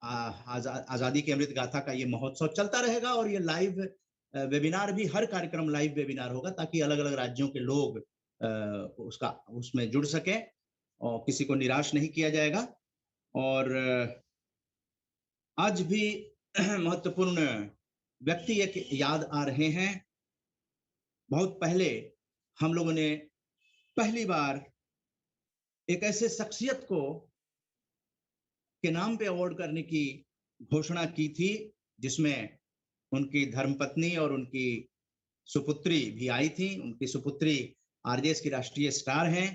आजादी की अमृत गाथा का ये महोत्सव चलता रहेगा और ये लाइव वेबिनार भी, हर कार्यक्रम लाइव वेबिनार होगा ताकि अलग अलग राज्यों के लोग उसमें जुड़ सकें और किसी को निराश नहीं किया जाएगा। और आज भी महत्वपूर्ण व्यक्ति एक याद आ रहे हैं। बहुत पहले हम लोगों ने पहली बार एक ऐसे शख्सियत को के नाम पे अवार्ड करने की घोषणा की थी जिसमें उनकी धर्मपत्नी और उनकी सुपुत्री भी आई थी। उनकी सुपुत्री आरजेएस की राष्ट्रीय स्टार हैं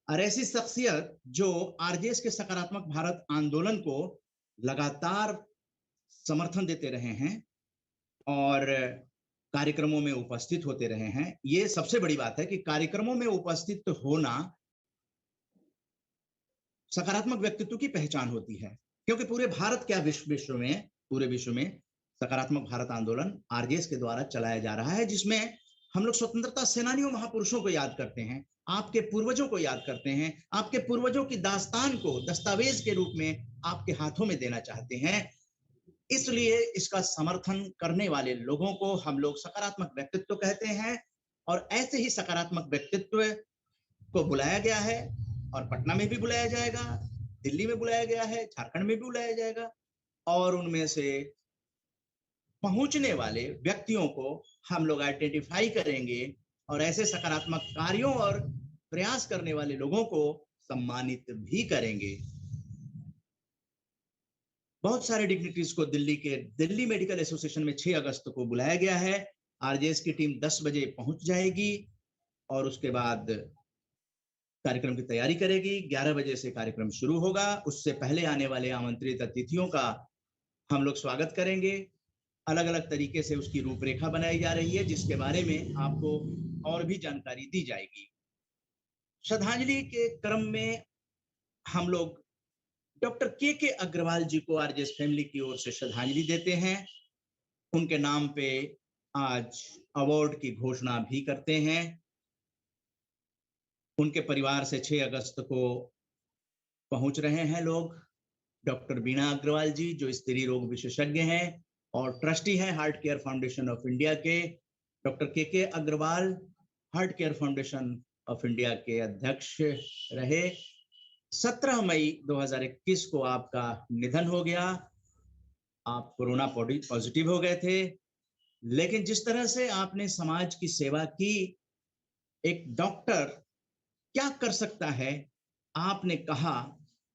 और ऐसी शख्सियत जो आरजेएस के सकारात्मक भारत आंदोलन को लगातार समर्थन देते रहे हैं और कार्यक्रमों में उपस्थित होते रहे हैं। ये सबसे बड़ी बात है कि कार्यक्रमों में उपस्थित होना सकारात्मक व्यक्तित्व की पहचान होती है, क्योंकि पूरे भारत क्या पूरे विश्व में सकारात्मक भारत आंदोलन आरजेएस के द्वारा चलाया जा रहा है, जिसमें हम लोग स्वतंत्रता सेनानियों, महापुरुषों को याद करते हैं, आपके पूर्वजों को याद करते हैं, आपके पूर्वजों की दास्तान को दस्तावेज के रूप में आपके हाथों में देना चाहते हैं। इसलिए इसका समर्थन करने वाले लोगों को हम लोग सकारात्मक व्यक्तित्व कहते हैं और ऐसे ही सकारात्मक व्यक्तित्व को बुलाया गया है और पटना में भी बुलाया जाएगा, दिल्ली में बुलाया गया है, झारखंड में भी बुलाया जाएगा और उनमें से पहुंचने वाले व्यक्तियों को हम लोग आइडेंटिफाई करेंगे और ऐसे सकारात्मक कार्यों और प्रयास करने वाले लोगों को सम्मानित भी करेंगे। बहुत सारे डिग्निटरीज को दिल्ली मेडिकल एसोसिएशन में 6 अगस्त को बुलाया गया है। आरजेएस की टीम 10 बजे पहुंच जाएगी और उसके बाद कार्यक्रम की तैयारी करेगी। 11 बजे से कार्यक्रम शुरू होगा। उससे पहले आने वाले आमंत्रित अतिथियों का हम लोग स्वागत करेंगे। अलग अलग तरीके से उसकी रूपरेखा बनाई जा रही है, जिसके बारे में आपको और भी जानकारी दी जाएगी। श्रद्धांजलि के क्रम में हम लोग डॉक्टर के अग्रवाल जी को आरजेएस फैमिली की ओर से श्रद्धांजलि देते हैं। उनके नाम पे आज अवार्ड की घोषणा भी करते हैं। उनके परिवार से 6 अगस्त को पहुंच रहे हैं लोग। डॉक्टर बीना अग्रवाल जी, जो स्त्री रोग विशेषज्ञ हैं और ट्रस्टी हैं heart care foundation of India के। Doctor K Agarwal heart care foundation of India के अध्यक्ष रहे। 17 मई 2021 को आपका निधन हो गया। आप कोरोना पॉजिटिव हो गए थे, लेकिन जिस तरह से आपने समाज की सेवा की, एक डॉक्टर क्या कर सकता है, आपने कहा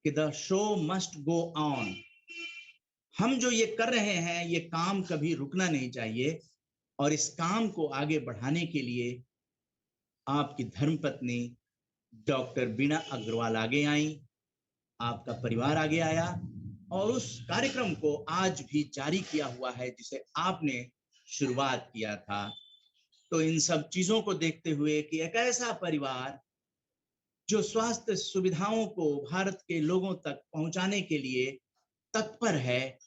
कि the show must go on. हम जो ये कर रहे हैं, ये काम कभी रुकना नहीं चाहिए और इस काम को आगे बढ़ाने के लिए आपकी धर्मपत्नी डॉक्टर बीना अग्रवाल आगे आई, आपका परिवार आगे आया और उस कार्यक्रम को आज भी जारी किया हुआ है जिसे आपने शुरुआत किया था। तो इन सब चीजों को देखते हुए कि एक ऐसा परिवार जो स्वास्थ्य सुविधाओं को भारत के लोगों तक पहुंचाने के लिए तत्पर है,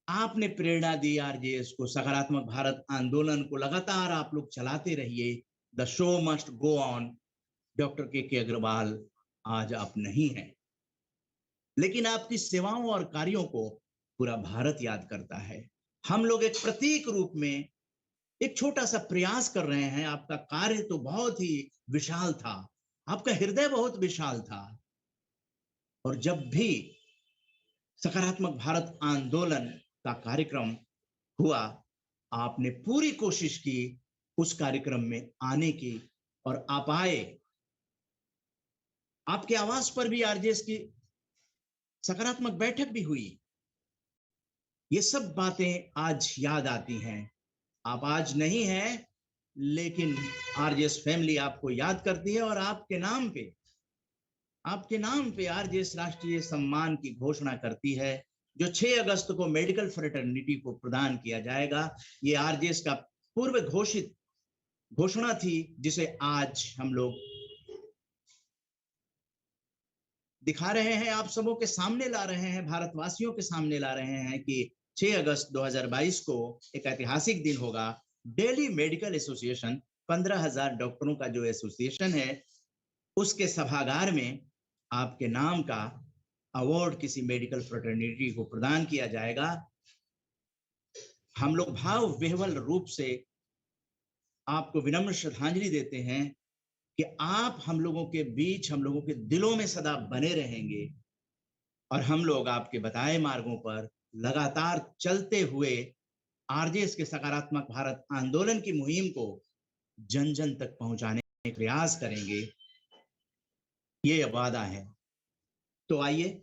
आपने प्रेरणा दी आरजेएस को, सकारात्मक भारत आंदोलन को लगातार आप लोग चलाते रहिए। The show must go on. Doctor K Agarwal आज आप नहीं हैं, लेकिन आपकी सेवाओं और कार्यों को पूरा भारत याद करता है। हम लोग एक प्रतीक रूप में एक छोटा सा प्रयास कर रहे हैं। आपका कार्य तो बहुत ही विशाल था, आपका हृदय बहुत विशाल था और जब भी सकारात्मक भारत आंदोलन का कार्यक्रम हुआ, आपने पूरी कोशिश की उस कार्यक्रम में आने की और आप आए। आपके आवास पर भी आरजेएस की सकारात्मक बैठक भी हुई। ये सब बातें आज याद आती हैं। आप आज नहीं हैं, लेकिन आरजेएस फैमिली आपको याद करती है और आपके नाम पे आरजेएस राष्ट्रीय सम्मान की घोषणा करती है, जो 6 अगस्त को मेडिकल फ्रेटर्निटी को प्रदान किया जाएगा। ये आरजेएस का पूर्व घोषित घोषणा थी, जिसे आज हम लोग दिखा रहे हैं, आप सबों के सामने ला रहे हैं, भारतवासियों के सामने ला रहे हैं कि 6 अगस्त 2022 को एक ऐतिहासिक दिन होगा। दिल्ली मेडिकल एसोसिएशन, 15,000 डॉक्टरों का जो एसोसिएशन है, उसके सभागार में आपके नाम का अवार्ड किसी मेडिकल फ्रेटर्निटी को प्रदान किया जाएगा, हम लोग भाव विह्वल रूप से आपको विनम्र श्रद्धांजलि देते हैं कि आप हम लोगों के बीच, हम लोगों के दिलों में सदा बने रहेंगे और हम लोग आपके बताए मार्गों पर लगातार चलते हुए आरजेएस के सकारात्मक भारत आंदोलन की मुहिम को जन जन तक पहुंचाने का प्रयास करेंगे, ये वादा है। तो आइए